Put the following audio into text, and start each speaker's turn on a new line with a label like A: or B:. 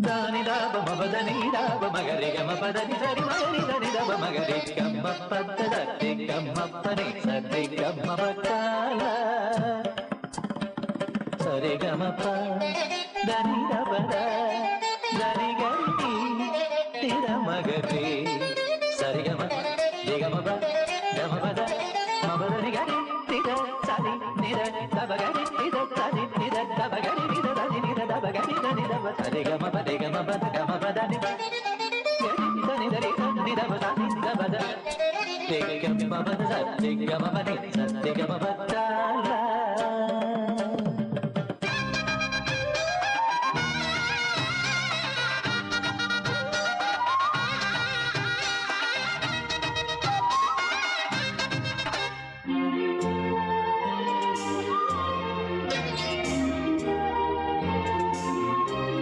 A: దాని దాబ మబదని దాబ మగరి గమ పదని సరి మగరి దని దబ మగరి గమ్మ పద్ద దత్తి గమ్మ పని సరి గమ్మ పకాల సరి గమ ప దని దబ దని గరి తిర మగరి సరి గమ గమ ప గమ పద మబదని గరి తిర సరి నిర దబ గరి తిర సరి నిర దబ గరి నిర దని నిర దబ గరి దని దబ సరి గమ పద గమ పద గమ పదని గరి దని దరి దని దబ దని దబ ద గమ పద సరి గమ పని సరి గమ పద